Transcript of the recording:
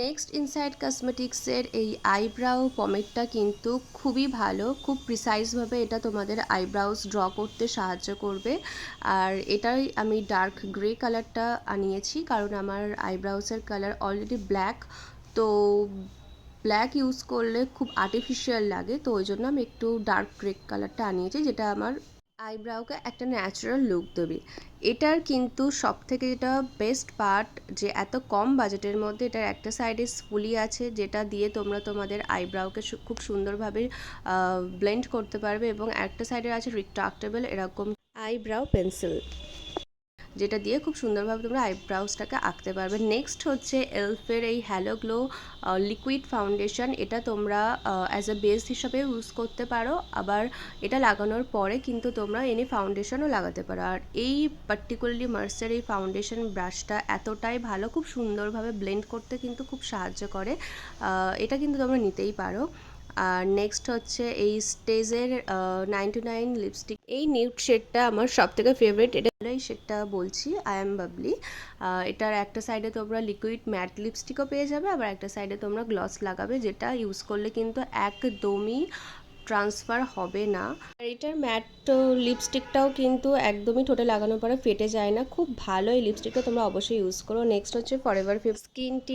Next inside কসমেটিক্সের এই eyebrow পমেডটা কিন্তু খুবই ভালো, খুব প্রিসাইজভাবে এটা তোমাদের আইব্রাউজ ড্র করতে সাহায্য করবে। আর এটাই আমি ডার্ক গ্রে কালারটা আনিয়েছি, কারণ আমার আইব্রাউসের কালার অলরেডি ব্ল্যাক। তো ব্ল্যাক ইউজ করলে খুব আর্টিফিশিয়াল লাগে, তো ওই জন্য আমি একটু ডার্ক গ্রে কালারটা আনিয়েছি, যেটা আমার আইব্রাউকে একটা ন্যাচারাল লুক দেবে। এটার কিন্তু সব থেকে যেটা বেস্ট পার্ট, যে এত কম বাজেটের মধ্যে এটার একটা সাইডে স্পুলি আছে, যেটা দিয়ে তোমরা তোমাদের আইব্রাউকে খুব সুন্দরভাবে ব্লেন্ড করতে পারবে, এবং একটা সাইডে আছে রিট্রাক্টেবল এরকম আইব্রাউ পেন্সিল, যেটা দিয়ে খুব সুন্দরভাবে তোমরা আইব্রাউজটাকে আঁকতে পারবে। নেক্সট হচ্ছে এলফের এই হ্যালো গ্লো লিকুইড ফাউন্ডেশন। এটা তোমরা অ্যাজ এ বেস হিসাবে ইউজ করতে পারো, আবার এটা লাগানোর পরে কিন্তু তোমরা এনে ফাউন্ডেশনও লাগাতে পারো। আর এই পার্টিকুলারলি মার্সের এই ফাউন্ডেশন ব্রাশটা এতটাই ভালো, খুব সুন্দরভাবে ব্লেন্ড করতে কিন্তু খুব সাহায্য করে। এটা কিন্তু তোমরা নিতেই পারো। আর নেক্সট হচ্ছে এই স্টেজের 99 লিপস্টিক। এই নিউড শেডটা আমার সবথেকে ফেভারিট। এটা এই শেডটা বলছি, আই এম বাবলি। এটার একটা সাইডে তোমরা লিকুইড ম্যাট লিপস্টিকও পেয়ে যাবে, আবার একটা সাইডে তোমরা গ্লস লাগাবে, যেটা ইউজ করলে কিন্তু একদমই ট্রান্সফার হবে না। আর এটার ম্যাট লিপস্টিকটাও কিন্তু একদমই ঠোঁটে লাগানোর পরে ফেটে যায় না, খুব ভালো। এই লিপস্টিকটা তোমরা অবশ্যই ইউজ করো। নেক্সট হচ্ছে ফরএভার স্কিন টি